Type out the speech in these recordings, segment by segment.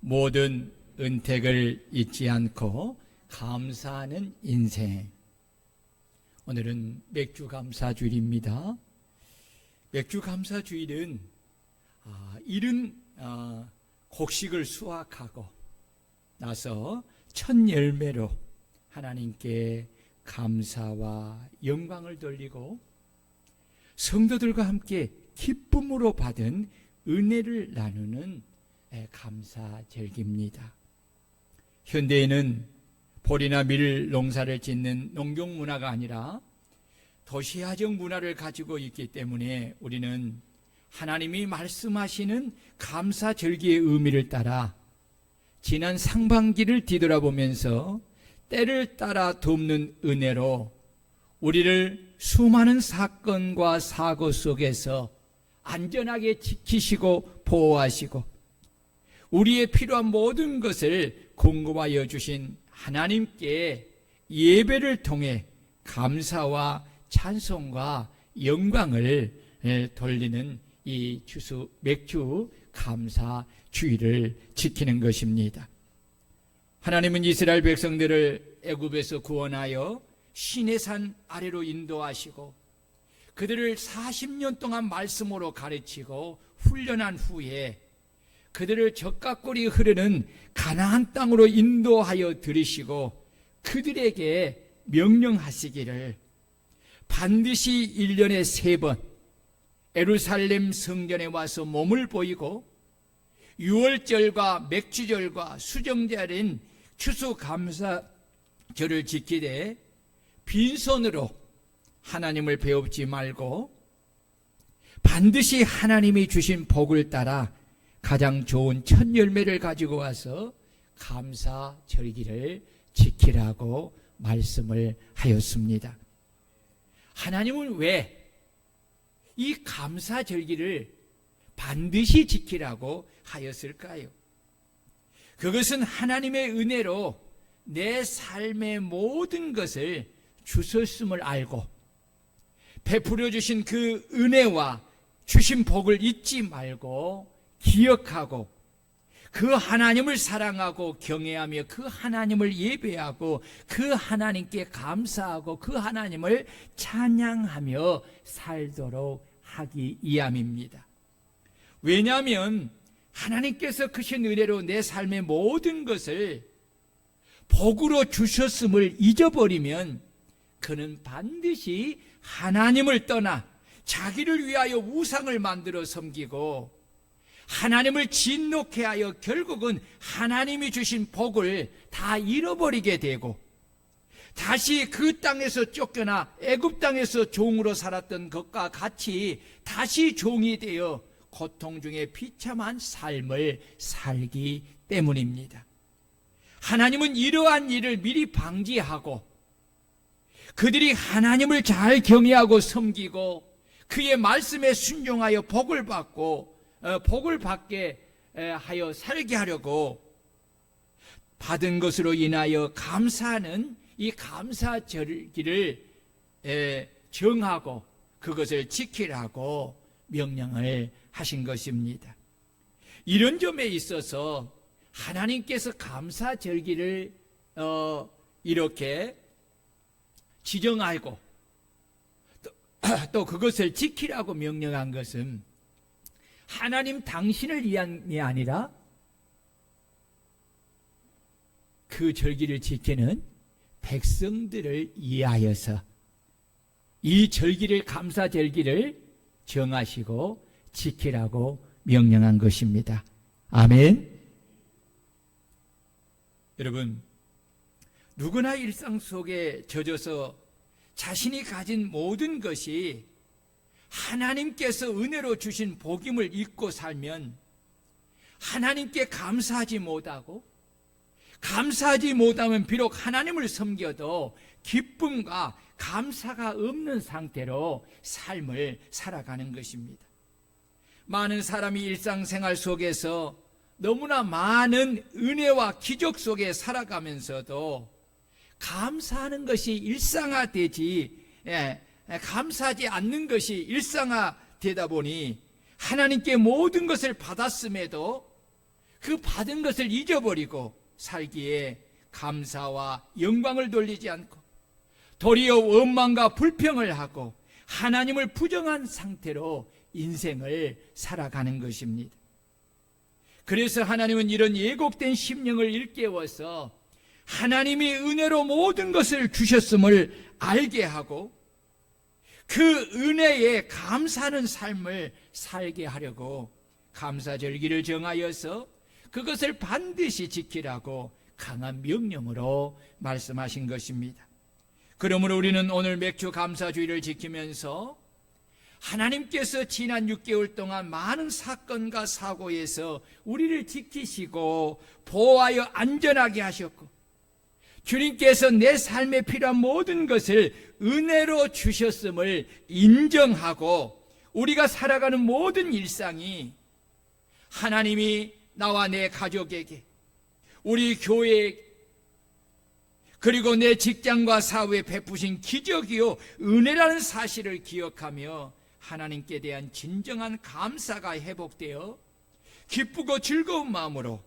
모든 은택을 잊지 않고 감사하는 인생. 오늘은 맥주 감사주일입니다. 맥주 감사주일은 이른 곡식을 수확하고 나서 첫 열매로 하나님께 감사와 영광을 돌리고 성도들과 함께 기쁨으로 받은 은혜를 나누는 감사절기입니다. 현대에는 보리나 밀 농사를 짓는 농경 문화가 아니라 도시화적 문화를 가지고 있기 때문에 우리는 하나님이 말씀하시는 감사절기의 의미를 따라 지난 상반기를 뒤돌아보면서 때를 따라 돕는 은혜로 우리를 수많은 사건과 사고 속에서 안전하게 지키시고 보호하시고 우리의 필요한 모든 것을 공급하여 주신 하나님께 예배를 통해 감사와 찬송과 영광을 돌리는 이 맥주 감사 주일을 지키는 것입니다. 하나님은 이스라엘 백성들을 애굽에서 구원하여 시내산 아래로 인도하시고 그들을 40년 동안 말씀으로 가르치고 훈련한 후에 그들을 적각골이 흐르는 가나안 땅으로 인도하여 들이시고 그들에게 명령하시기를 반드시 1년에 3번 예루살렘 성전에 와서 몸을 보이고 유월절과 맥주절과 수정절인 추수감사절을 지키되 빈손으로 하나님을 배웁지 말고 반드시 하나님이 주신 복을 따라 가장 좋은 첫 열매를 가지고 와서 감사절기를 지키라고 말씀을 하였습니다. 하나님은 왜 이 감사절기를 반드시 지키라고 하였을까요? 그것은 하나님의 은혜로 내 삶의 모든 것을 주셨음을 알고 베풀어 주신 그 은혜와 주신 복을 잊지 말고 기억하고 그 하나님을 사랑하고 경외하며 그 하나님을 예배하고 그 하나님께 감사하고 그 하나님을 찬양하며 살도록 하기 위함입니다. 왜냐하면 하나님께서 크신 은혜로 내 삶의 모든 것을 복으로 주셨음을 잊어버리면 그는 반드시 하나님을 떠나 자기를 위하여 우상을 만들어 섬기고 하나님을 진노케 하여 결국은 하나님이 주신 복을 다 잃어버리게 되고 다시 그 땅에서 쫓겨나 애굽 땅에서 종으로 살았던 것과 같이 다시 종이 되어 고통 중에 비참한 삶을 살기 때문입니다. 하나님은 이러한 일을 미리 방지하고 그들이 하나님을 잘 경외하고 섬기고 그의 말씀에 순종하여 복을 받게 하여 살게 하려고 받은 것으로 인하여 감사하는 이 감사절기를 정하고 그것을 지키라고 명령을 하신 것입니다. 이런 점에 있어서 하나님께서 감사절기를 이렇게 지정하고 또 그것을 지키라고 명령한 것은 하나님 당신을 위함이 아니라 그 절기를 지키는 백성들을 위하여서 이 절기를 감사절기를 정하시고 지키라고 명령한 것입니다. 아멘. 여러분, 누구나 일상 속에 젖어서 자신이 가진 모든 것이 하나님께서 은혜로 주신 복임을 잊고 살면 하나님께 감사하지 못하고 감사하지 못하면 비록 하나님을 섬겨도 기쁨과 감사가 없는 상태로 삶을 살아가는 것입니다. 많은 사람이 일상생활 속에서 너무나 많은 은혜와 기적 속에 살아가면서도 감사하는 것이 일상화되지 감사하지 않는 것이 일상화되다 보니 하나님께 모든 것을 받았음에도 그 받은 것을 잊어버리고 살기에 감사와 영광을 돌리지 않고 도리어 원망과 불평을 하고 하나님을 부정한 상태로 인생을 살아가는 것입니다. 그래서 하나님은 이런 예곡된 심령을 일깨워서 하나님이 은혜로 모든 것을 주셨음을 알게 하고 그 은혜에 감사하는 삶을 살게 하려고 감사절기를 정하여서 그것을 반드시 지키라고 강한 명령으로 말씀하신 것입니다. 그러므로 우리는 오늘 맥주 감사주의를 지키면서 하나님께서 지난 6개월 동안 많은 사건과 사고에서 우리를 지키시고 보호하여 안전하게 하셨고 주님께서 내 삶에 필요한 모든 것을 은혜로 주셨음을 인정하고 우리가 살아가는 모든 일상이 하나님이 나와 내 가족에게 우리 교회에 그리고 내 직장과 사회에 베푸신 기적이요 은혜라는 사실을 기억하며 하나님께 대한 진정한 감사가 회복되어 기쁘고 즐거운 마음으로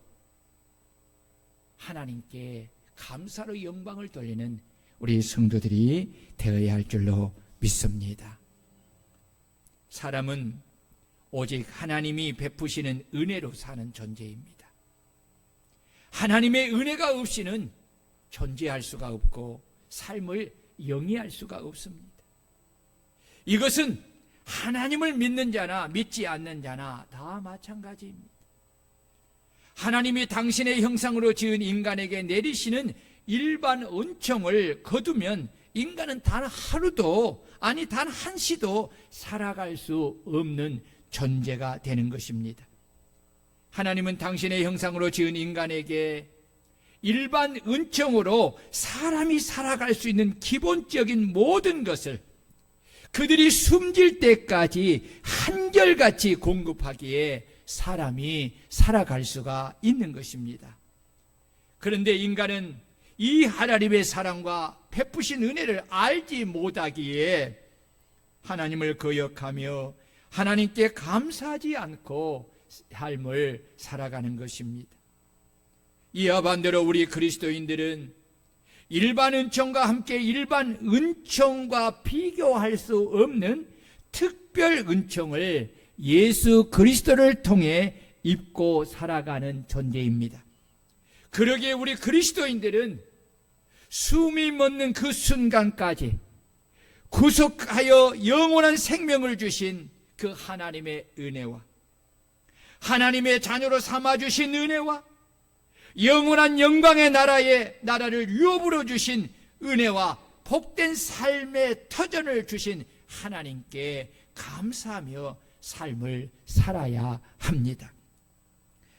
하나님께 감사로 영광을 돌리는 우리 성도들이 되어야 할 줄로 믿습니다. 사람은 오직 하나님이 베푸시는 은혜로 사는 존재입니다. 하나님의 은혜가 없이는 존재할 수가 없고 삶을 영위할 수가 없습니다. 이것은 하나님을 믿는 자나 믿지 않는 자나 다 마찬가지입니다. 하나님이 당신의 형상으로 지은 인간에게 내리시는 일반 은총을 거두면 인간은 단 하루도 아니 단 한시도 살아갈 수 없는 존재가 되는 것입니다. 하나님은 당신의 형상으로 지은 인간에게 일반 은총으로 사람이 살아갈 수 있는 기본적인 모든 것을 그들이 숨질 때까지 한결같이 공급하기에 사람이 살아갈 수가 있는 것입니다. 그런데 인간은 이 하나님의 사랑과 베푸신 은혜를 알지 못하기에 하나님을 거역하며 하나님께 감사하지 않고 삶을 살아가는 것입니다. 이와 반대로 우리 그리스도인들은 일반 은총과 함께 일반 은총과 비교할 수 없는 특별 은총을 예수 그리스도를 통해 입고 살아가는 존재입니다. 그러기에 우리 그리스도인들은 숨이 멎는 그 순간까지 구속하여 영원한 생명을 주신 그 하나님의 은혜와 하나님의 자녀로 삼아주신 은혜와 영원한 영광의 나라를 유업으로 주신 은혜와 복된 삶의 터전을 주신 하나님께 감사하며 삶을 살아야 합니다.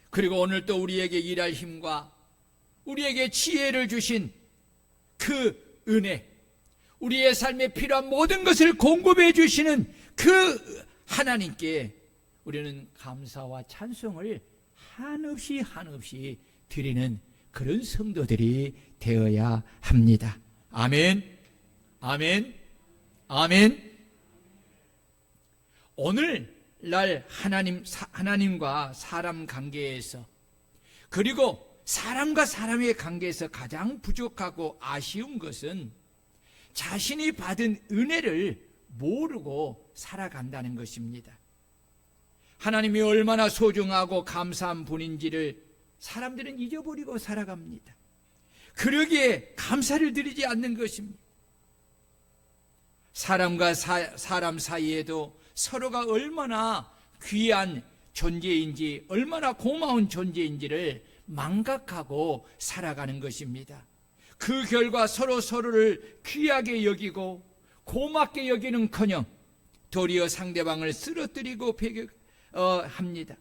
그리고 오늘 또 우리에게 일할 힘과 우리에게 지혜를 주신 그 은혜, 우리의 삶에 필요한 모든 것을 공급해 주시는 그 하나님께 우리는 감사와 찬송을 한없이 드리는 그런 성도들이 되어야 합니다. 아멘, 아멘, 아멘. 오늘날 하나님과 사람 관계에서 그리고 사람과 사람의 관계에서 가장 부족하고 아쉬운 것은 자신이 받은 은혜를 모르고 살아간다는 것입니다. 하나님이 얼마나 소중하고 감사한 분인지를 사람들은 잊어버리고 살아갑니다. 그러기에 감사를 드리지 않는 것입니다. 사람과 사람 사이에도 서로가 얼마나 귀한 존재인지 얼마나 고마운 존재인지를 망각하고 살아가는 것입니다. 그 결과 서로를 귀하게 여기고 고맙게 여기는커녕 도리어 상대방을 쓰러뜨리고 합니다.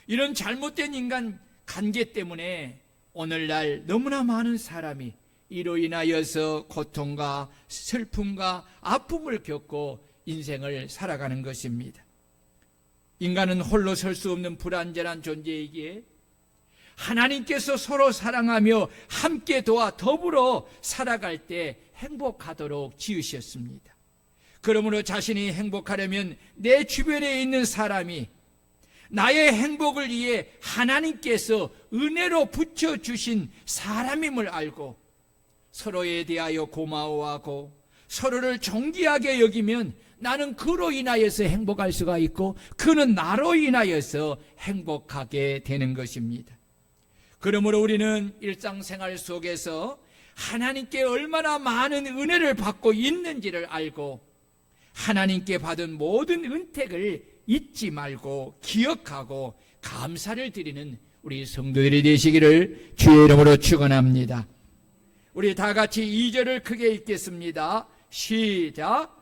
이런 잘못된 인간 관계 때문에 오늘날 너무나 많은 사람이 이로 인하여서 고통과 슬픔과 아픔을 겪고 인생을 살아가는 것입니다. 인간은 홀로 설 수 없는 불완전한 존재이기에 하나님께서 서로 사랑하며 함께 도와 더불어 살아갈 때 행복하도록 지으셨습니다. 그러므로 자신이 행복하려면 내 주변에 있는 사람이 나의 행복을 위해 하나님께서 은혜로 붙여주신 사람임을 알고 서로에 대하여 고마워하고 서로를 존귀하게 여기면 나는 그로 인하여서 행복할 수가 있고 그는 나로 인하여서 행복하게 되는 것입니다. 그러므로 우리는 일상생활 속에서 하나님께 얼마나 많은 은혜를 받고 있는지를 알고 하나님께 받은 모든 은택을 잊지 말고 기억하고 감사를 드리는 우리 성도들이 되시기를 주의 이름으로 축원합니다. 우리 다 같이 2절을 크게 읽겠습니다. 시작.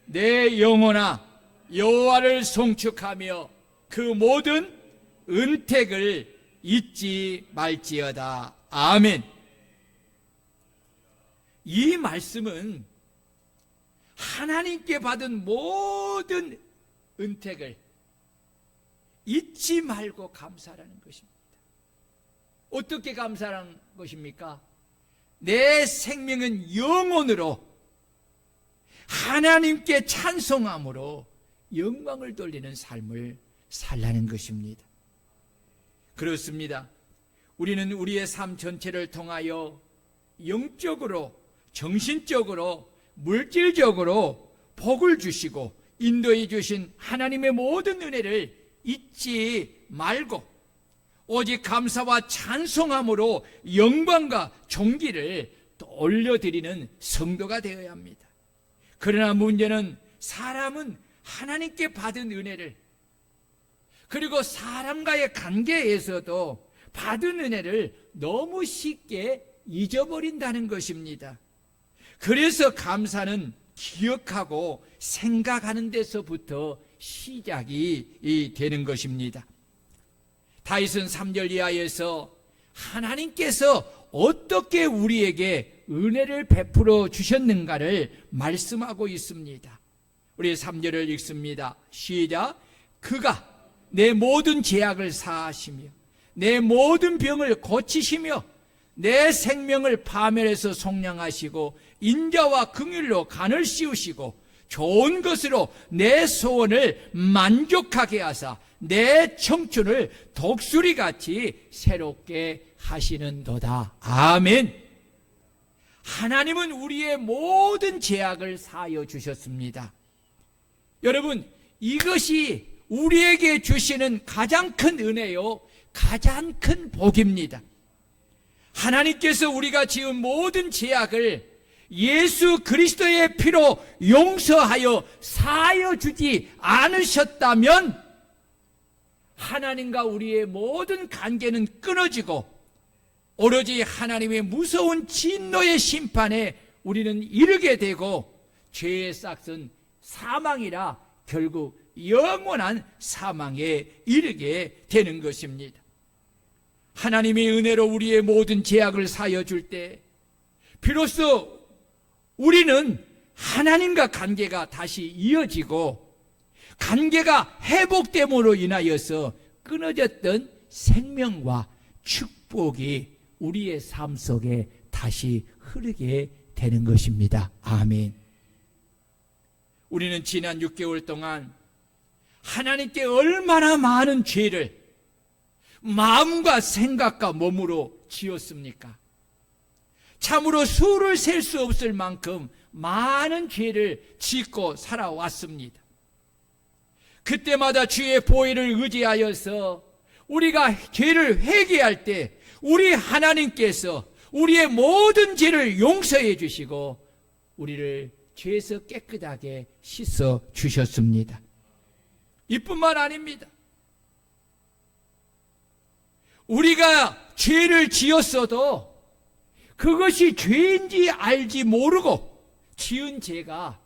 내 영혼아 여호와를 송축하며 그 모든 은택을 잊지 말지어다. 아멘. 이 말씀은 하나님께 받은 모든 은택을 잊지 말고 감사하는 것입니다. 어떻게 감사하는 것입니까? 내 생명은 영혼으로 하나님께 찬송함으로 영광을 돌리는 삶을 살라는 것입니다. 그렇습니다. 우리는 우리의 삶 전체를 통하여 영적으로, 정신적으로, 물질적으로 복을 주시고 인도해 주신 하나님의 모든 은혜를 잊지 말고 오직 감사와 찬송함으로 영광과 존귀를 또 올려드리는 성도가 되어야 합니다. 그러나 문제는 사람은 하나님께 받은 은혜를 그리고 사람과의 관계에서도 받은 은혜를 너무 쉽게 잊어버린다는 것입니다. 그래서 감사는 기억하고 생각하는 데서부터 시작이 되는 것입니다. 다윗은 3절 이하에서 하나님께서 어떻게 우리에게 은혜를 베풀어 주셨는가를 말씀하고 있습니다. 우리 3절을 읽습니다. 시작. 그가 내 모든 죄악을 사하시며 내 모든 병을 고치시며 내 생명을 파멸해서 속량하시고 인자와 긍휼로 간을 씌우시고 좋은 것으로 내 소원을 만족하게 하사 내 청춘을 독수리같이 새롭게 하시는도다. 아멘. 하나님은 우리의 모든 죄악을 사하여 주셨습니다. 여러분, 이것이 우리에게 주시는 가장 큰 은혜요, 가장 큰 복입니다. 하나님께서 우리가 지은 모든 죄악을 예수 그리스도의 피로 용서하여 사하여 주지 않으셨다면 하나님과 우리의 모든 관계는 끊어지고 오로지 하나님의 무서운 진노의 심판에 우리는 이르게 되고 죄의 싹은 사망이라 결국 영원한 사망에 이르게 되는 것입니다. 하나님의 은혜로 우리의 모든 죄악을 사하여 줄 때 비로소 우리는 하나님과 관계가 다시 이어지고 관계가 회복됨으로 인하여서 끊어졌던 생명과 축복이 우리의 삶 속에 다시 흐르게 되는 것입니다. 아멘. 우리는 지난 6개월 동안 하나님께 얼마나 많은 죄를 마음과 생각과 몸으로 지었습니까? 참으로 수를 셀 수 없을 만큼 많은 죄를 짓고 살아왔습니다. 그때마다 주의 보혈을 의지하여서 우리가 죄를 회개할 때 우리 하나님께서 우리의 모든 죄를 용서해 주시고 우리를 죄에서 깨끗하게 씻어 주셨습니다. 이뿐만 아닙니다. 우리가 죄를 지었어도 그것이 죄인지 알지 모르고 지은 죄가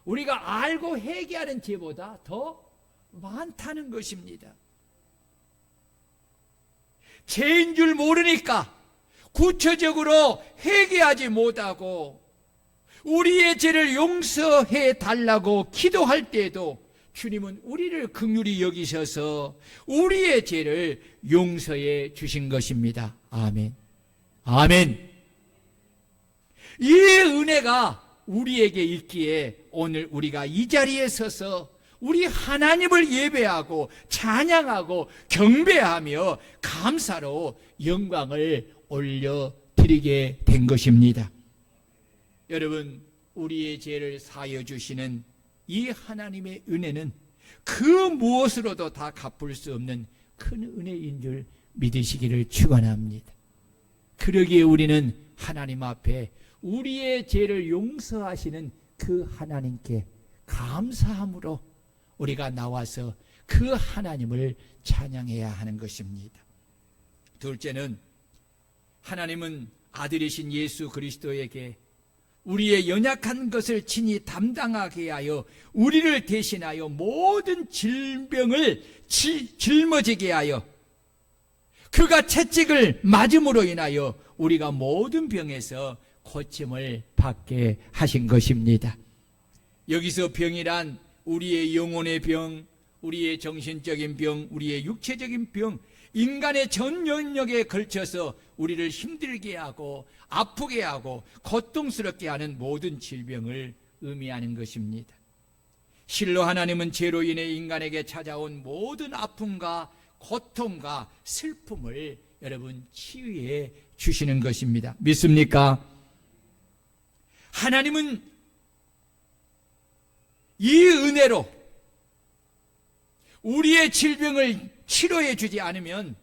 우리가 알고 회개하는 죄보다 더 많다는 것입니다. 죄인 줄 모르니까 구체적으로 회개하지 못하고 우리의 죄를 용서해 달라고 기도할 때에도 주님은 우리를 긍휼히 여기셔서 우리의 죄를 용서해 주신 것입니다. 아멘. 아멘. 이 은혜가 우리에게 있기에 오늘 우리가 이 자리에 서서 우리 하나님을 예배하고 찬양하고 경배하며 감사로 영광을 올려드리게 된 것입니다. 여러분, 우리의 죄를 사하여 주시는 이 하나님의 은혜는 그 무엇으로도 다 갚을 수 없는 큰 은혜인 줄 믿으시기를 축원합니다. 그러기에 우리는 하나님 앞에 우리의 죄를 용서하시는 그 하나님께 감사함으로 우리가 나와서 그 하나님을 찬양해야 하는 것입니다. 둘째는, 하나님은 아들이신 예수 그리스도에게 우리의 연약한 것을 친히 담당하게 하여 우리를 대신하여 모든 질병을 짊어지게 하여 그가 채찍을 맞음으로 인하여 우리가 모든 병에서 고침을 받게 하신 것입니다. 여기서 병이란 우리의 영혼의 병, 우리의 정신적인 병, 우리의 육체적인 병, 인간의 전 영역에 걸쳐서 우리를 힘들게 하고 아프게 하고 고통스럽게 하는 모든 질병을 의미하는 것입니다. 실로 하나님은 죄로 인해 인간에게 찾아온 모든 아픔과 고통과 슬픔을 여러분 치유해 주시는 것입니다. 믿습니까? 하나님은 이 은혜로 우리의 질병을 치료해 주지 않으면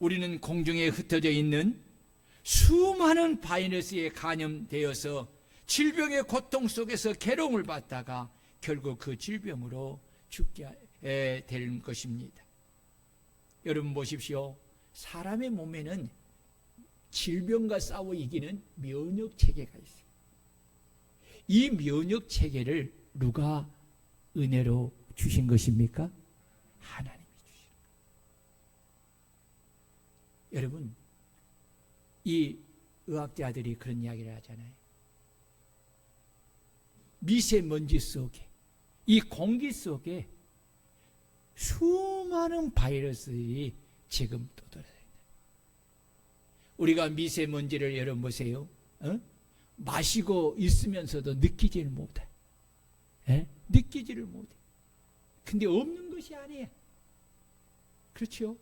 우리는 공중에 흩어져 있는 수많은 바이러스에 감염되어서 질병의 고통 속에서 괴로움을 받다가 결국 그 질병으로 죽게 될 것입니다. 여러분 보십시오. 사람의 몸에는 질병과 싸워 이기는 면역 체계가 있어요. 이 면역 체계를 누가 은혜로 주신 것입니까? 하나님이 주신 거예요. 여러분, 이 의학자들이 그런 이야기를 하잖아요. 미세먼지 속에, 이 공기 속에 수많은 바이러스들이 지금 떠돌아다닌다. 우리가 미세먼지를 여러분 보세요. 마시고 있으면서도 느끼지를 못해. 느끼지를 못해. 근데 없는 것이 아니에요. 그렇죠?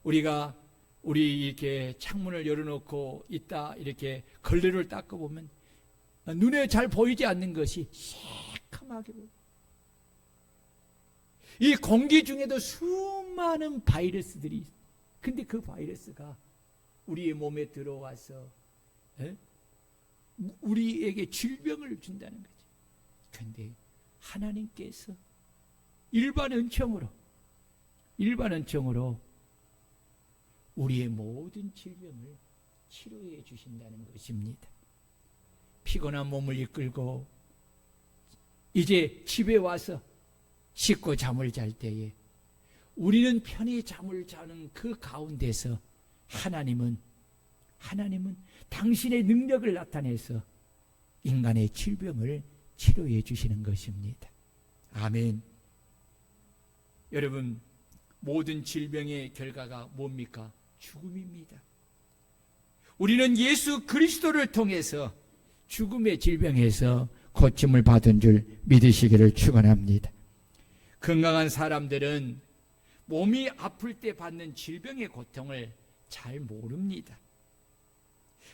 우리 이렇게 창문을 열어놓고 있다 이렇게 걸레를 닦아보면 눈에 잘 보이지 않는 것이 새카맣게 보여요. 이 공기 중에도 수많은 바이러스들이 있어요. 근데 그 바이러스가 우리의 몸에 들어와서 우리에게 질병을 준다는 거죠. 그런데 하나님께서 일반 은총으로 우리의 모든 질병을 치료해 주신다는 것입니다. 피곤한 몸을 이끌고 이제 집에 와서 씻고 잠을 잘 때에 우리는 편히 잠을 자는 그 가운데서 하나님은 당신의 능력을 나타내서 인간의 질병을 치료해 주시는 것입니다. 아멘. 여러분, 모든 질병의 결과가 뭡니까? 죽음입니다. 우리는 예수 그리스도를 통해서 죽음의 질병에서 고침을 받은 줄 믿으시기를 축원합니다. 건강한 사람들은 몸이 아플 때 받는 질병의 고통을 잘 모릅니다.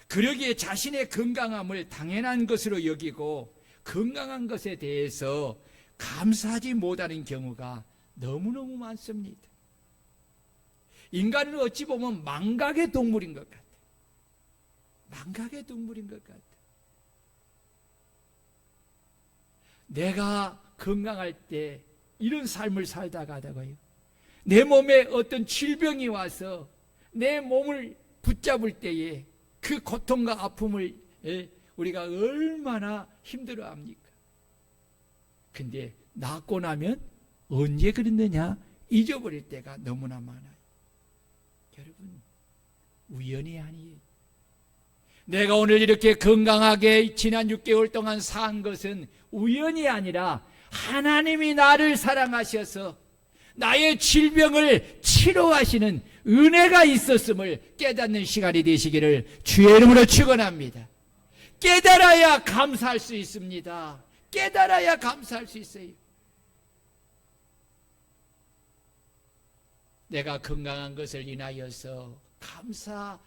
그러기에 자신의 건강함을 당연한 것으로 여기고 건강한 것에 대해서 감사하지 못하는 경우가 너무너무 많습니다. 인간은 어찌 보면 망각의 동물인 것 같아요. 망각의 동물인 것 같아요. 내가 건강할 때 이런 삶을 살다가 하다가요, 내 몸에 어떤 질병이 와서 내 몸을 붙잡을 때에 그 고통과 아픔을 우리가 얼마나 힘들어합니까? 근데 낫고 나면 언제 그랬느냐 잊어버릴 때가 너무나 많아요. 여러분, 우연이 아니에요. 내가 오늘 이렇게 건강하게 지난 6개월 동안 산 것은 우연이 아니라 하나님이 나를 사랑하셔서 나의 질병을 치료하시는 은혜가 있었음을 깨닫는 시간이 되시기를 주의 이름으로 축원합니다. 깨달아야 감사할 수 있습니다. 깨달아야 감사할 수 있어요. 내가 건강한 것을 인하여서 감사한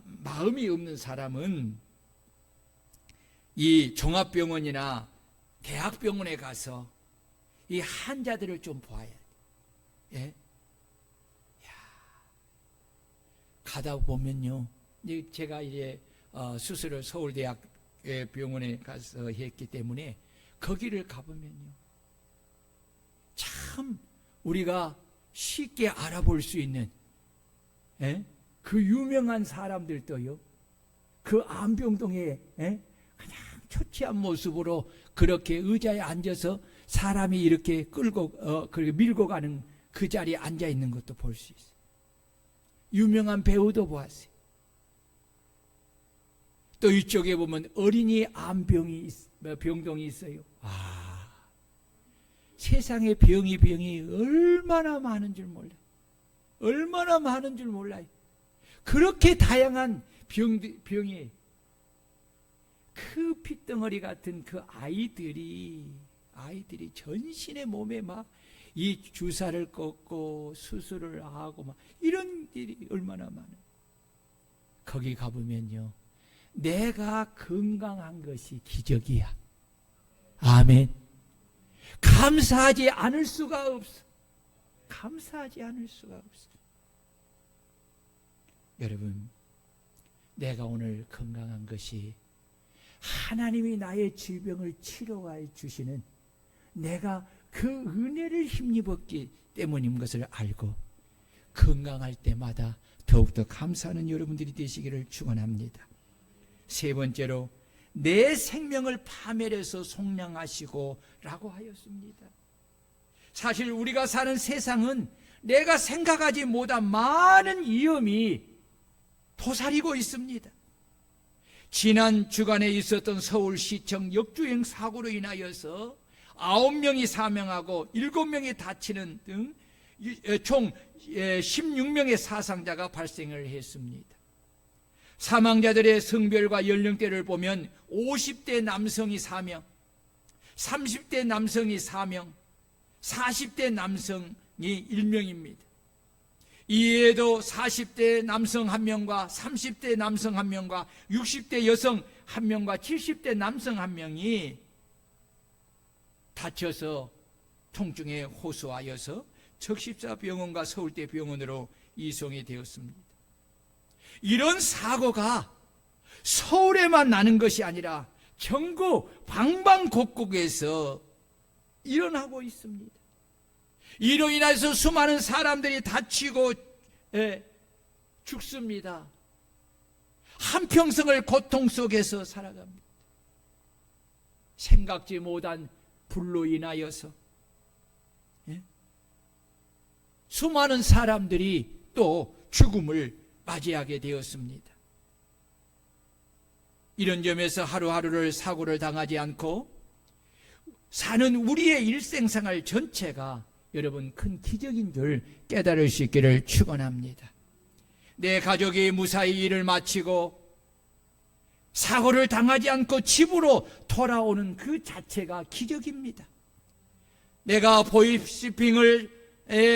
마음이 없는 사람은 이 종합병원이나 대학병원에 가서 이 환자들을 좀 보아야 돼. 예? 가다 보면요, 제가 이제 수술을 서울대학 병원에 가서 했기 때문에 거기를 가보면요, 참 우리가 쉽게 알아볼 수 있는 그 유명한 사람들도요, 그 안병동에 그냥 초췌한 모습으로 그렇게 의자에 앉아서 사람이 이렇게 끌고 그렇게 밀고 가는 그 자리에 앉아 있는 것도 볼 수 있어요. 유명한 배우도 보았어요. 또 이쪽에 보면 어린이 병동이 있어요. 세상에 병이 얼마나 많은 줄 몰라요. 얼마나 많은 줄 몰라요. 그렇게 다양한 병이, 그 핏덩어리 같은 그 아이들이 전신의 몸에 막 이 주사를 꽂고 수술을 하고 막 이런 일이 얼마나 많아요. 거기 가보면요, 내가 건강한 것이 기적이야. 아멘. 감사하지 않을 수가 없어. 감사하지 않을 수가 없어. 여러분, 내가 오늘 건강한 것이 하나님이 나의 질병을 치료해 주시는, 내가 그 은혜를 힘입었기 때문인 것을 알고 건강할 때마다 더욱더 감사하는 여러분들이 되시기를 축원합니다. 세 번째로, 내 생명을 파멸해서 속량하시고 라고 하였습니다. 사실 우리가 사는 세상은 내가 생각하지 못한 많은 위험이 도사리고 있습니다. 지난 주간에 있었던 서울시청 역주행 사고로 인하여서 9명이 사망하고 7명이 다치는 등 총 16명의 사상자가 발생을 했습니다. 사망자들의 성별과 연령대를 보면 50대 남성이 4명, 30대 남성이 4명, 40대 남성이 1명입니다. 이외에도 40대 남성 1명과 30대 남성 1명과 60대 여성 1명과 70대 남성 1명이 다쳐서 통증에 호소하여서 적십사병원과 서울대병원으로 이송이 되었습니다. 이런 사고가 서울에만 나는 것이 아니라 전국 방방곡곡에서 일어나고 있습니다. 이로 인해서 수많은 사람들이 다치고 죽습니다. 한평생을 고통 속에서 살아갑니다. 생각지 못한 불로 인하여서 수많은 사람들이 또 죽음을 맞이하게 되었습니다. 이런 점에서 하루하루를 사고를 당하지 않고 사는 우리의 일생생활 전체가 여러분 큰 기적인 줄 깨달을 수 있기를 축원합니다. 내 가족이 무사히 일을 마치고 사고를 당하지 않고 집으로 돌아오는 그 자체가 기적입니다. 내가 보이스피싱을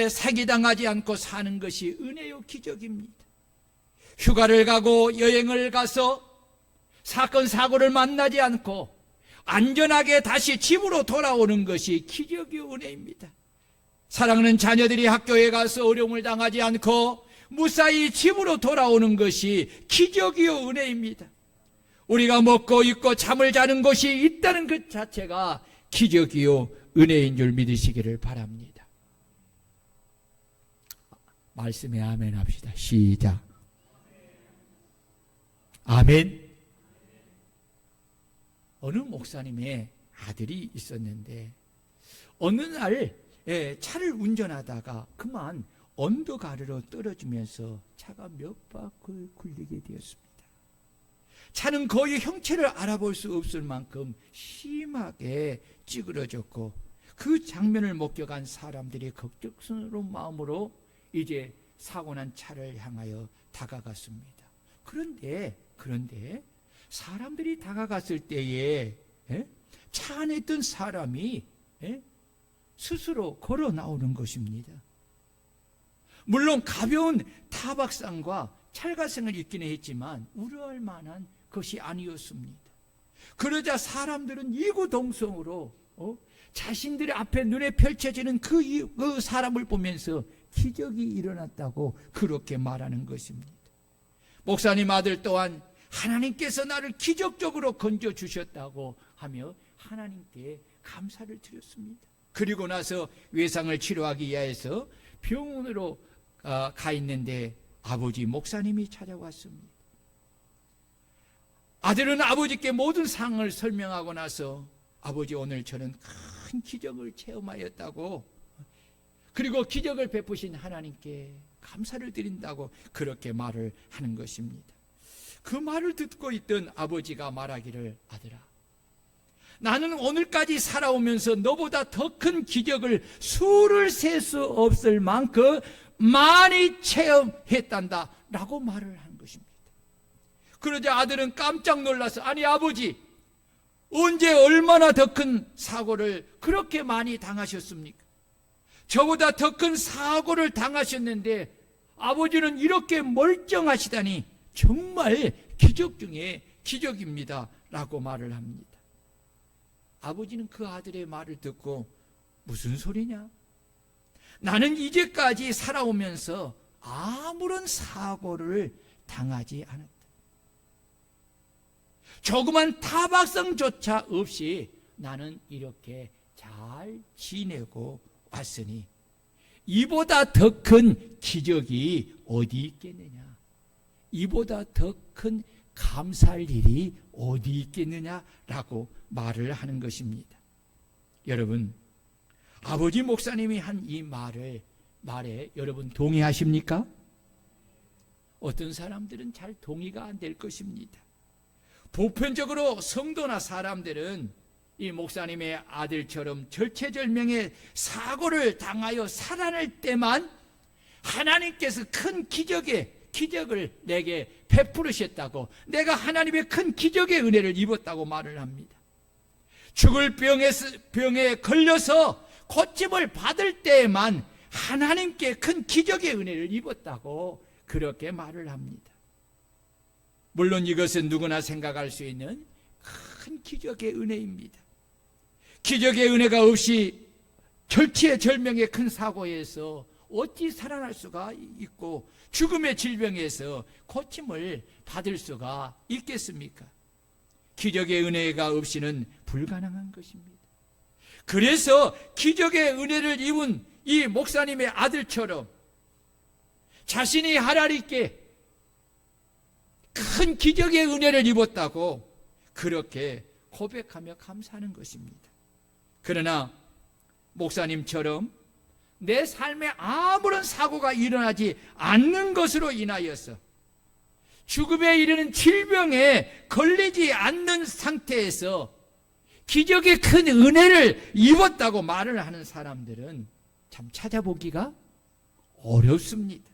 사기당하지 않고 사는 것이 은혜요 기적입니다. 휴가를 가고 여행을 가서 사건 사고를 만나지 않고 안전하게 다시 집으로 돌아오는 것이 기적이요 은혜입니다. 사랑하는 자녀들이 학교에 가서 어려움을 당하지 않고 무사히 집으로 돌아오는 것이 기적이요 은혜입니다. 우리가 먹고 입고 잠을 자는 곳이 있다는 것 자체가 기적이요 은혜인 줄 믿으시기를 바랍니다. 말씀에 아멘 합시다. 시작. 아멘. 어느 목사님의 아들이 있었는데 어느 날 차를 운전하다가 그만 언덕 아래로 떨어지면서 차가 몇 바퀴 굴리게 되었습니다. 차는 거의 형체를 알아볼 수 없을 만큼 심하게 찌그러졌고 그 장면을 목격한 사람들이 걱정스러운 마음으로 이제 사고난 차를 향하여 다가갔습니다. 그런데 사람들이 다가갔을 때에 차 안에 있던 사람이 스스로 걸어 나오는 것입니다. 물론 가벼운 타박상과 찰가상을 입기는 했지만 우려할 만한 것이 아니었습니다. 그러자 사람들은 이구동성으로 자신들의 앞에 눈에 펼쳐지는 그 사람을 보면서 기적이 일어났다고 그렇게 말하는 것입니다. 목사님 아들 또한 하나님께서 나를 기적적으로 건져주셨다고 하며 하나님께 감사를 드렸습니다. 그리고 나서 외상을 치료하기 위해서 병원으로 가 있는데 아버지 목사님이 찾아왔습니다. 아들은 아버지께 모든 상황을 설명하고 나서 아버지 오늘 저는 큰 기적을 체험하였다고, 그리고 기적을 베푸신 하나님께 감사를 드린다고 그렇게 말을 하는 것입니다. 그 말을 듣고 있던 아버지가 말하기를, 아들아, 나는 오늘까지 살아오면서 너보다 더 큰 기적을 수를 셀 수 없을 만큼 많이 체험했단다 라고 말을 한 것입니다. 그러자 아들은 깜짝 놀라서, 아니 아버지, 언제 얼마나 더 큰 사고를 그렇게 많이 당하셨습니까? 저보다 더 큰 사고를 당하셨는데 아버지는 이렇게 멀쩡하시다니 정말 기적 중에 기적입니다 라고 말을 합니다. 아버지는 그 아들의 말을 듣고, 무슨 소리냐? 나는 이제까지 살아오면서 아무런 사고를 당하지 않았다. 조그만 타박상조차 없이 나는 이렇게 잘 지내고 왔으니 이보다 더 큰 기적이 어디 있겠느냐? 이보다 더 큰 감사할 일이 어디 있겠느냐라고 말을 하는 것입니다. 여러분, 아버지 목사님이 한 이 말에 여러분 동의하십니까? 어떤 사람들은 잘 동의가 안 될 것입니다. 보편적으로 성도나 사람들은 이 목사님의 아들처럼 절체절명의 사고를 당하여 살아날 때만 하나님께서 큰 기적을 내게 베푸르셨다고, 내가 하나님의 큰 기적의 은혜를 입었다고 말을 합니다. 죽을 병에 걸려서 고침을 받을 때에만 하나님께 큰 기적의 은혜를 입었다고 그렇게 말을 합니다. 물론 이것은 누구나 생각할 수 있는 큰 기적의 은혜입니다. 기적의 은혜가 없이 절체절명의 큰 사고에서 어찌 살아날 수가 있고 죽음의 질병에서 고침을 받을 수가 있겠습니까? 기적의 은혜가 없이는 불가능한 것입니다. 그래서 기적의 은혜를 입은 이 목사님의 아들처럼 자신이 하나님께 큰 기적의 은혜를 입었다고 그렇게 고백하며 감사하는 것입니다. 그러나 목사님처럼 내 삶에 아무런 사고가 일어나지 않는 것으로 인하여서 죽음에 이르는 질병에 걸리지 않는 상태에서 기적의 큰 은혜를 입었다고 말을 하는 사람들은 참 찾아보기가 어렵습니다.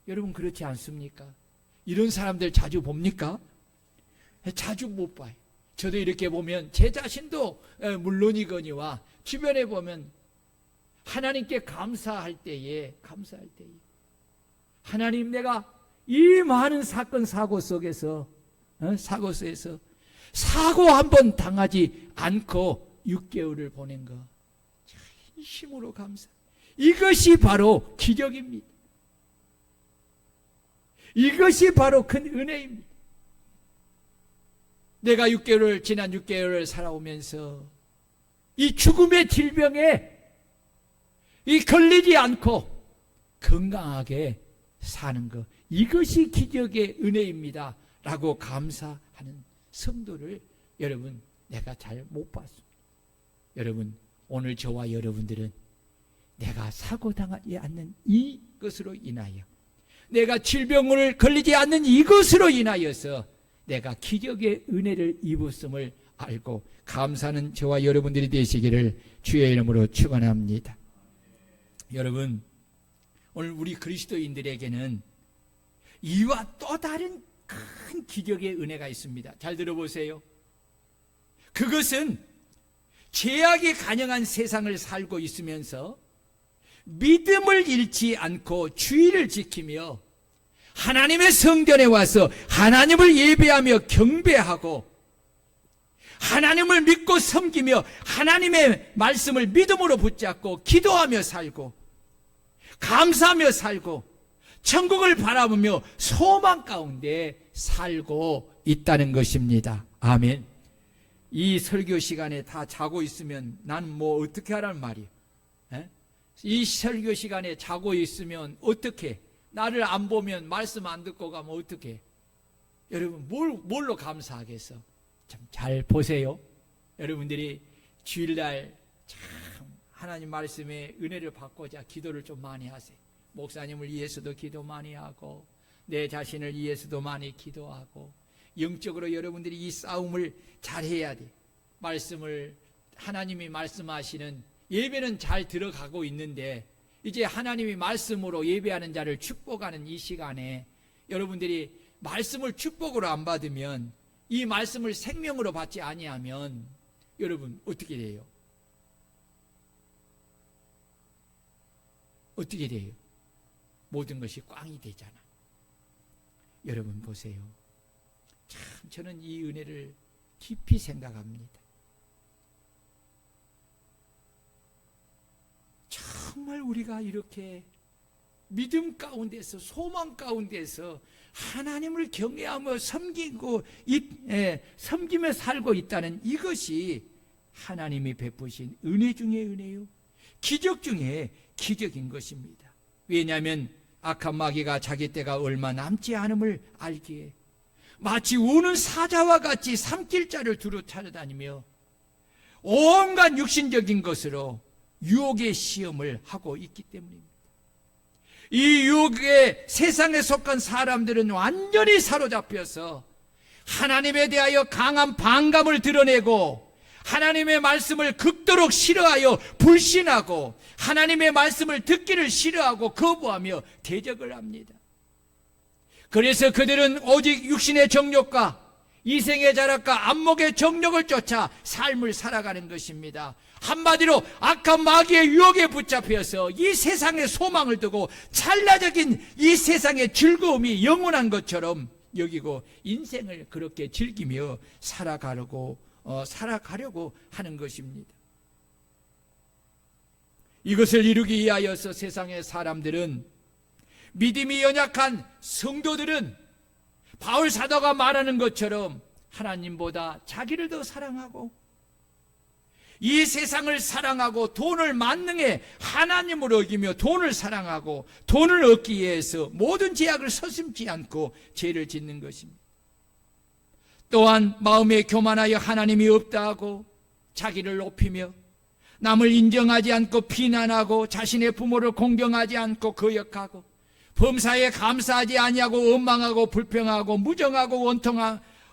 여러분 그렇지 않습니까? 이런 사람들 자주 봅니까? 자주 못 봐요. 저도 이렇게 보면 제 자신도 물론이거니와 주변에 보면 하나님께 감사할 때에 하나님, 내가 이 많은 사건 사고 속에서 사고 한 번 당하지 않고 6개월을 보낸 거 진심으로 감사. 이것이 바로 기적입니다. 이것이 바로 큰 은혜입니다. 내가 지난 6개월을 살아오면서 이 죽음의 질병에 걸리지 않고 건강하게 사는 것, 이것이 기적의 은혜입니다 라고 감사하는 성도를 여러분 내가 잘 못 봤습니다. 여러분, 오늘 저와 여러분들은 내가 사고당하지 않는 이것으로 인하여, 내가 질병을 걸리지 않는 이것으로 인하여서 내가 기적의 은혜를 입었음을 알고 감사하는 저와 여러분들이 되시기를 주의 이름으로 축원합니다. 여러분, 오늘 우리 그리스도인들에게는 이와 또 다른 큰 기적의 은혜가 있습니다. 잘 들어보세요. 그것은 죄악이 간영한 세상을 살고 있으면서 믿음을 잃지 않고 주의를 지키며 하나님의 성전에 와서 하나님을 예배하며 경배하고 하나님을 믿고 섬기며 하나님의 말씀을 믿음으로 붙잡고 기도하며 살고 감사하며 살고 천국을 바라보며 소망 가운데 살고 있다는 것입니다. 아멘. 이 설교 시간에 다 자고 있으면 난 뭐 어떻게 하라는 말이에요? 이 설교 시간에 자고 있으면 어떻게? 나를 안 보면 말씀 안 듣고 가면 어떻게? 여러분 뭘로 감사하겠어? 참 잘 보세요. 여러분들이 주일날 참 하나님 말씀에 은혜를 받고자 기도를 좀 많이 하세요. 목사님을 위해서도 기도 많이 하고 내 자신을 위해서도 많이 기도하고 영적으로 여러분들이 이 싸움을 잘해야 돼. 말씀을 하나님이 말씀하시는 예배는 잘 들어가고 있는데 이제 하나님이 말씀으로 예배하는 자를 축복하는 이 시간에 여러분들이 말씀을 축복으로 안 받으면 이 말씀을 생명으로 받지 아니하면 여러분 어떻게 돼요? 어떻게 돼요? 모든 것이 꽝이 되잖아. 여러분 보세요. 참 저는 이 은혜를 깊이 생각합니다. 정말 우리가 이렇게 믿음 가운데서 소망 가운데서 하나님을 경외하며 섬기며 살고 있다는 이것이 하나님이 베푸신 은혜 중에 은혜요, 기적 중에 기적인 것입니다. 왜냐하면 악한 마귀가 자기 때가 얼마 남지 않음을 알기에 마치 우는 사자와 같이 삼킬 자를 두루 찾아다니며 온갖 육신적인 것으로 유혹의 시험을 하고 있기 때문입니다. 이 유혹에 세상에 속한 사람들은 완전히 사로잡혀서 하나님에 대하여 강한 반감을 드러내고 하나님의 말씀을 극도로 싫어하여 불신하고 하나님의 말씀을 듣기를 싫어하고 거부하며 대적을 합니다. 그래서 그들은 오직 육신의 정욕과 이생의 자락과 안목의 정욕을 쫓아 삶을 살아가는 것입니다. 한마디로 악한 마귀의 유혹에 붙잡혀서 이 세상의 소망을 두고 찰나적인 이 세상의 즐거움이 영원한 것처럼 여기고 인생을 그렇게 즐기며 살아가려고 하는 것입니다. 이것을 이루기 위하여서 세상의 사람들은, 믿음이 연약한 성도들은 바울 사도가 말하는 것처럼 하나님보다 자기를 더 사랑하고 이 세상을 사랑하고 돈을 만능에 하나님으로 여기며 돈을 사랑하고 돈을 얻기 위해서 모든 제약을 서슴지 않고 죄를 짓는 것입니다. 또한 마음에 교만하여 하나님이 없다 하고 자기를 높이며 남을 인정하지 않고 비난하고 자신의 부모를 공경하지 않고 거역하고 범사에 감사하지 아니하고 원망하고 불평하고 무정하고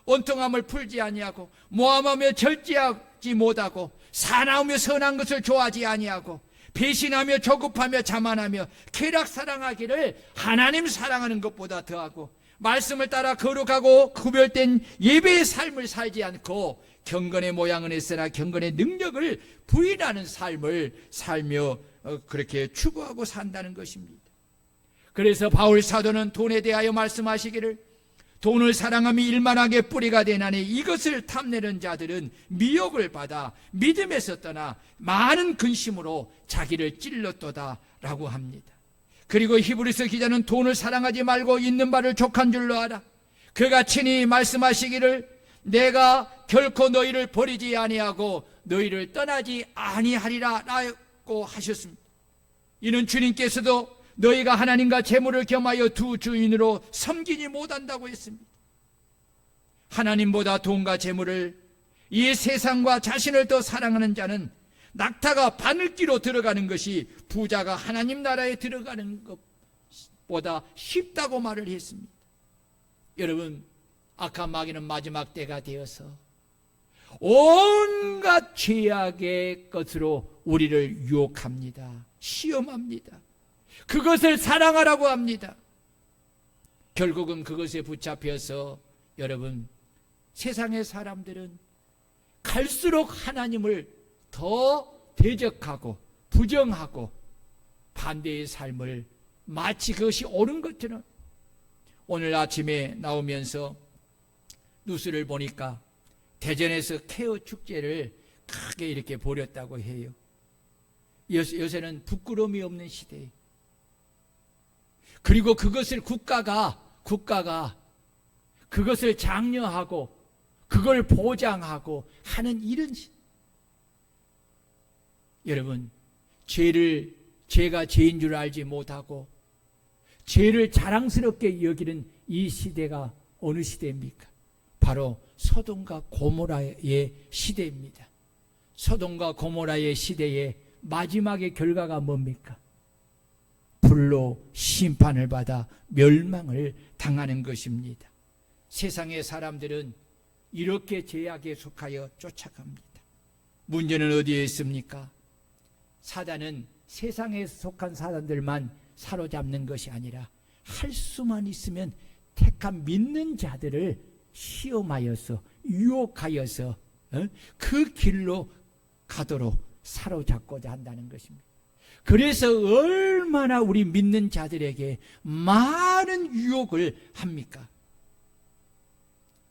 원통함을 풀지 아니하고 모함하며 절제하지 못하고 사나우며 선한 것을 좋아하지 아니하고 배신하며 조급하며 자만하며 쾌락 사랑하기를 하나님 사랑하는 것보다 더하고 말씀을 따라 거룩하고 구별된 예배의 삶을 살지 않고 경건의 모양은 있으나 경건의 능력을 부인하는 삶을 살며 그렇게 추구하고 산다는 것입니다. 그래서 바울 사도는 돈에 대하여 말씀하시기를 돈을 사랑함이 일만하게 뿌리가 되나니 이것을 탐내는 자들은 미혹을 받아 믿음에서 떠나 많은 근심으로 자기를 찔렀도다 라고 합니다. 그리고 히브리서 기자는 돈을 사랑하지 말고 있는 바를 족한 줄로 알아. 그가 친히 말씀하시기를 내가 결코 너희를 버리지 아니하고 너희를 떠나지 아니하리라 라고 하셨습니다. 이는 주님께서도 너희가 하나님과 재물을 겸하여 두 주인으로 섬기지 못한다고 했습니다. 하나님보다 돈과 재물을, 이 세상과 자신을 더 사랑하는 자는 낙타가 바늘기로 들어가는 것이 부자가 하나님 나라에 들어가는 것보다 쉽다고 말을 했습니다. 여러분, 악한 마귀는 마지막 때가 되어서 온갖 죄악의 것으로 우리를 유혹합니다. 시험합니다. 그것을 사랑하라고 합니다. 결국은 그것에 붙잡혀서 여러분, 세상의 사람들은 갈수록 하나님을 더 대적하고 부정하고 반대의 삶을 마치 그것이 옳은 것처럼. 오늘 아침에 나오면서 뉴스를 보니까 대전에서 케어 축제를 크게 이렇게 벌였다고 해요. 요새는 부끄러움이 없는 시대에. 그리고 그것을 국가가 그것을 장려하고 그걸 보장하고 하는 이런 여러분, 죄가 죄인 줄 알지 못하고 죄를 자랑스럽게 여기는 이 시대가 어느 시대입니까? 바로 소돔과 고모라의 시대입니다. 소돔과 고모라의 시대의 마지막의 결과가 뭡니까? 불로 심판을 받아 멸망을 당하는 것입니다. 세상의 사람들은 이렇게 죄악에 속하여 쫓아갑니다. 문제는 어디에 있습니까? 사단은 세상에 속한 사람들만 사로잡는 것이 아니라 할 수만 있으면 택한 믿는 자들을 시험하여서 유혹하여서 그 길로 가도록 사로잡고자 한다는 것입니다. 그래서 얼마나 우리 믿는 자들에게 많은 유혹을 합니까?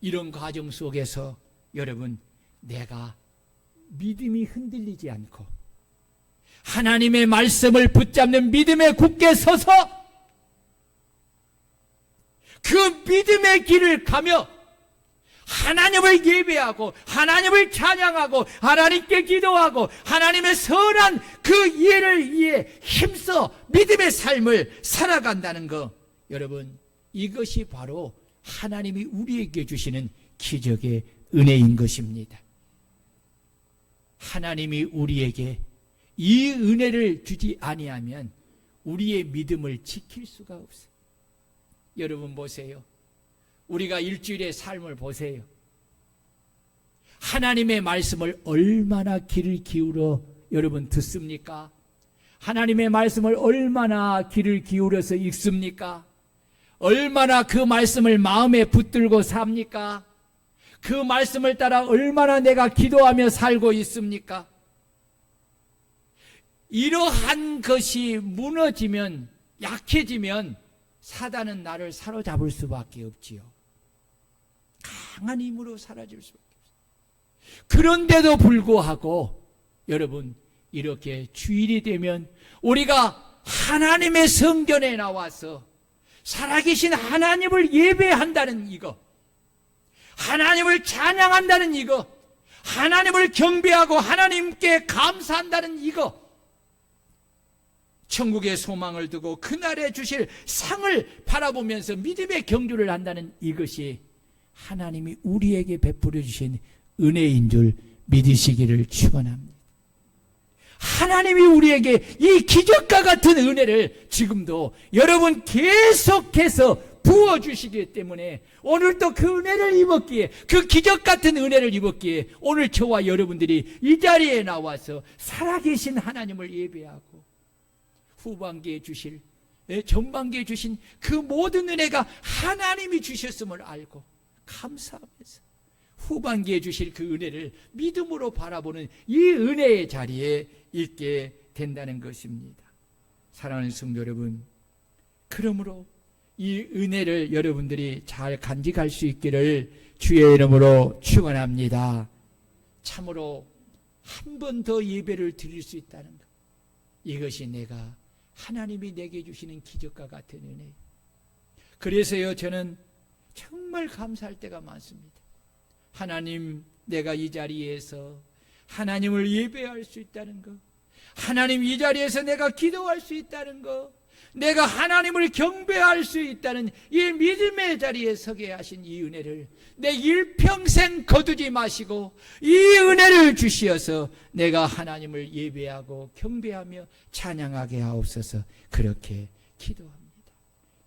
이런 과정 속에서 여러분, 내가 믿음이 흔들리지 않고 하나님의 말씀을 붙잡는 믿음에 굳게 서서 그 믿음의 길을 가며 하나님을 예배하고 하나님을 찬양하고 하나님께 기도하고 하나님의 선한 그 이해를 위해 힘써 믿음의 삶을 살아간다는 것, 여러분, 이것이 바로 하나님이 우리에게 주시는 기적의 은혜인 것입니다. 하나님이 우리에게 이 은혜를 주지 아니하면 우리의 믿음을 지킬 수가 없어요. 여러분 보세요. 우리가 일주일의 삶을 보세요. 하나님의 말씀을 얼마나 귀를 기울여 여러분 듣습니까? 하나님의 말씀을 얼마나 귀를 기울여서 읽습니까? 얼마나 그 말씀을 마음에 붙들고 삽니까? 그 말씀을 따라 얼마나 내가 기도하며 살고 있습니까? 이러한 것이 무너지면, 약해지면 사단은 나를 사로잡을 수밖에 없지요. 강한 힘으로 사라질 수밖에 없어요. 그런데도 불구하고 여러분, 이렇게 주일이 되면 우리가 하나님의 성전에 나와서 살아계신 하나님을 예배한다는 이거, 하나님을 찬양한다는 이거, 하나님을 경배하고 하나님께 감사한다는 이거, 천국의 소망을 두고 그날에 주실 상을 바라보면서 믿음의 경주를 한다는 이것이 하나님이 우리에게 베풀어 주신 은혜인 줄 믿으시기를 축원합니다. 하나님이 우리에게 이 기적과 같은 은혜를 지금도 여러분 계속해서 부어주시기 때문에 오늘도 그 은혜를 입었기에, 그 기적 같은 은혜를 입었기에 오늘 저와 여러분들이 이 자리에 나와서 살아계신 하나님을 예배하고 후반기에 주실, 전반기에 주신 그 모든 은혜가 하나님이 주셨음을 알고 감사하면서 후반기에 주실 그 은혜를 믿음으로 바라보는 이 은혜의 자리에 있게 된다는 것입니다. 사랑하는 성도 여러분, 그러므로 이 은혜를 여러분들이 잘 간직할 수 있기를 주의 이름으로 축원합니다. 참으로 한 번 더 예배를 드릴 수 있다는 것, 이것이 내가 하나님이 내게 주시는 기적과 같은 은혜. 그래서요, 저는 정말 감사할 때가 많습니다. 하나님, 내가 이 자리에서 하나님을 예배할 수 있다는 것, 하나님 이 자리에서 내가 기도할 수 있다는 것, 내가 하나님을 경배할 수 있다는 이 믿음의 자리에 서게 하신 이 은혜를 내 일평생 거두지 마시고 이 은혜를 주시어서 내가 하나님을 예배하고 경배하며 찬양하게 하옵소서. 그렇게 기도합니다.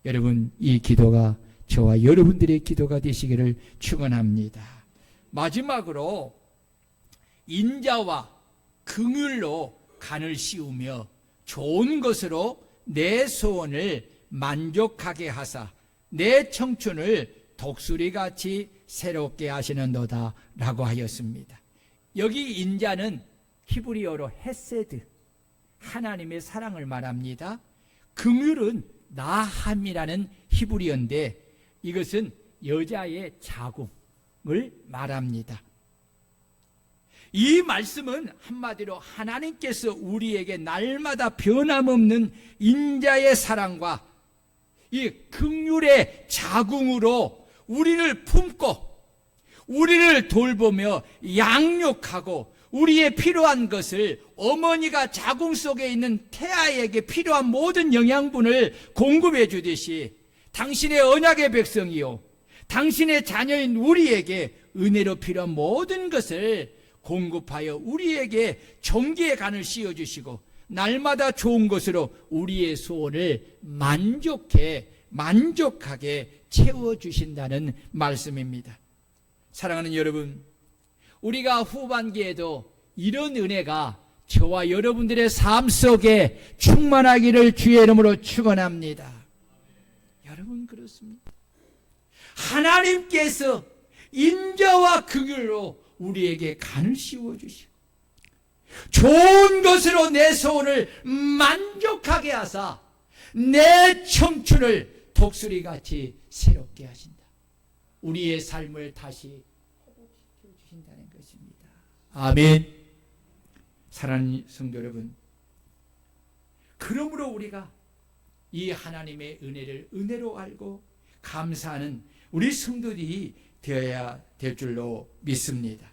여러분, 이 기도가 저와 여러분들의 기도가 되시기를 축원합니다. 마지막으로 인자와 긍휼로 간을 씌우며 좋은 것으로 내 소원을 만족하게 하사 내 청춘을 독수리같이 새롭게 하시는도다 라고 하였습니다. 여기 인자는 히브리어로 헤세드, 하나님의 사랑을 말합니다. 긍휼은 나함이라는 히브리어인데 이것은 여자의 자궁을 말합니다. 이 말씀은 한마디로 하나님께서 우리에게 날마다 변함없는 인자의 사랑과 이 긍휼의 자궁으로 우리를 품고 우리를 돌보며 양육하고 우리의 필요한 것을 어머니가 자궁 속에 있는 태아에게 필요한 모든 영양분을 공급해 주듯이 당신의 언약의 백성이요 당신의 자녀인 우리에게 은혜로 필요한 모든 것을 공급하여 우리에게 정기의 간을 씌워주시고 날마다 좋은 것으로 우리의 소원을 만족하게 채워주신다는 말씀입니다. 사랑하는 여러분, 우리가 후반기에도 이런 은혜가 저와 여러분들의 삶 속에 충만하기를 주의 이름으로 축원합니다. 여러분 그렇습니다. 하나님께서 인자와 긍휼로 우리에게 간을 씌워주시고 좋은 것으로 내 소원을 만족하게 하사 내 청춘을 독수리같이 새롭게 하신다. 우리의 삶을 다시 회복시켜 주신다는 것입니다. 아멘. 사랑하는 성도 여러분, 그러므로 우리가 이 하나님의 은혜를 은혜로 알고 감사하는 우리 성도들이 되어야 될 줄로 믿습니다.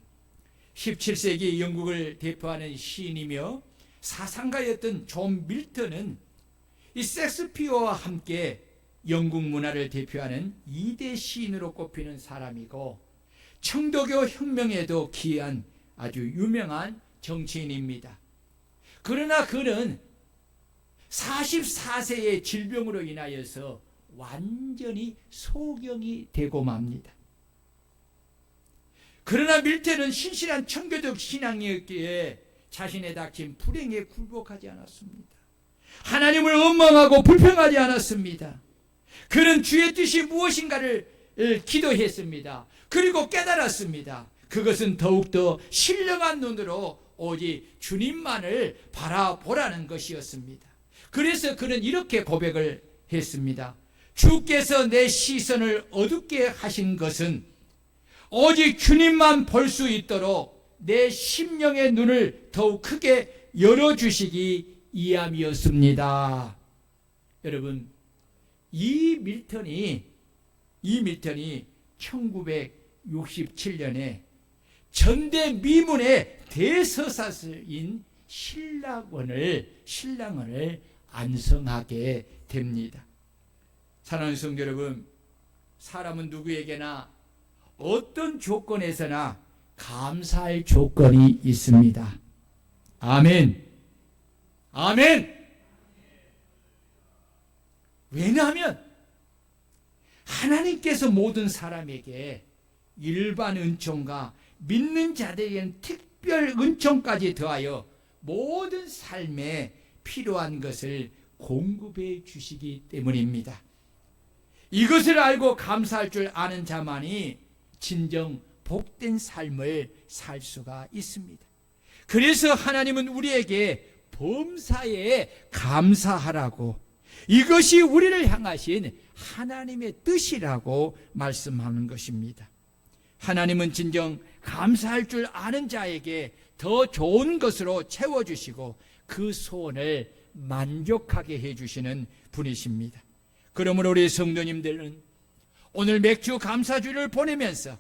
17세기 영국을 대표하는 시인이며 사상가였던 존 밀턴은 이 셰익스피어와 함께 영국 문화를 대표하는 2대 시인으로 꼽히는 사람이고 청도교 혁명에도 기여한 아주 유명한 정치인입니다. 그러나 그는 44세의 질병으로 인하여서 완전히 소경이 되고 맙니다. 그러나 밀턴은 신실한 청교적 신앙이었기에 자신의 닥친 불행에 굴복하지 않았습니다. 하나님을 원망하고 불평하지 않았습니다. 그는 주의 뜻이 무엇인가를 기도했습니다. 그리고 깨달았습니다. 그것은 더욱더 신령한 눈으로 오직 주님만을 바라보라는 것이었습니다. 그래서 그는 이렇게 고백을 했습니다. 주께서 내 시선을 어둡게 하신 것은 오직 주님만 볼 수 있도록 내 심령의 눈을 더욱 크게 열어주시기 이함이었습니다. 여러분, 이 밀턴이 1967년에 전대미문의 대서사서인 신랑을 안성하게 됩니다. 사랑하는 성도 여러분, 사람은 누구에게나 어떤 조건에서나 감사할 조건이 있습니다. 아멘. 아멘. 왜냐하면 하나님께서 모든 사람에게 일반 은총과 믿는 자들에게는 특별 은총까지 더하여 모든 삶에 필요한 것을 공급해 주시기 때문입니다. 이것을 알고 감사할 줄 아는 자만이 진정 복된 삶을 살 수가 있습니다. 그래서 하나님은 우리에게 범사에 감사하라고, 이것이 우리를 향하신 하나님의 뜻이라고 말씀하는 것입니다. 하나님은 진정 감사할 줄 아는 자에게 더 좋은 것으로 채워주시고 그 소원을 만족하게 해주시는 분이십니다. 그러므로 우리 성도님들은 오늘 맥주 감사주를 보내면서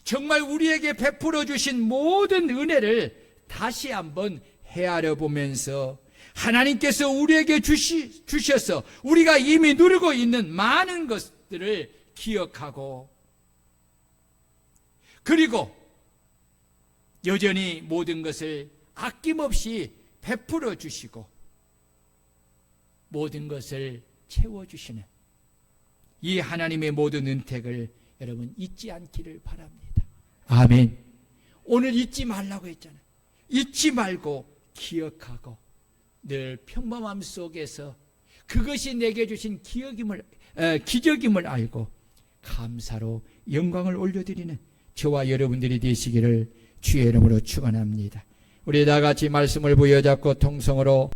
정말 우리에게 베풀어 주신 모든 은혜를 다시 한번 헤아려 보면서 하나님께서 우리에게 주셔서 우리가 이미 누리고 있는 많은 것들을 기억하고, 그리고 여전히 모든 것을 아낌없이 베풀어 주시고 모든 것을 채워주시는 이 하나님의 모든 은택을 여러분 잊지 않기를 바랍니다. 아멘. 오늘 잊지 말라고 했잖아요. 잊지 말고 기억하고 늘 평범함 속에서 그것이 내게 주신 기적임을 알고 감사로 영광을 올려드리는 저와 여러분들이 되시기를 주의 이름으로 축원합니다. 우리 다 같이 말씀을 부여잡고 통성으로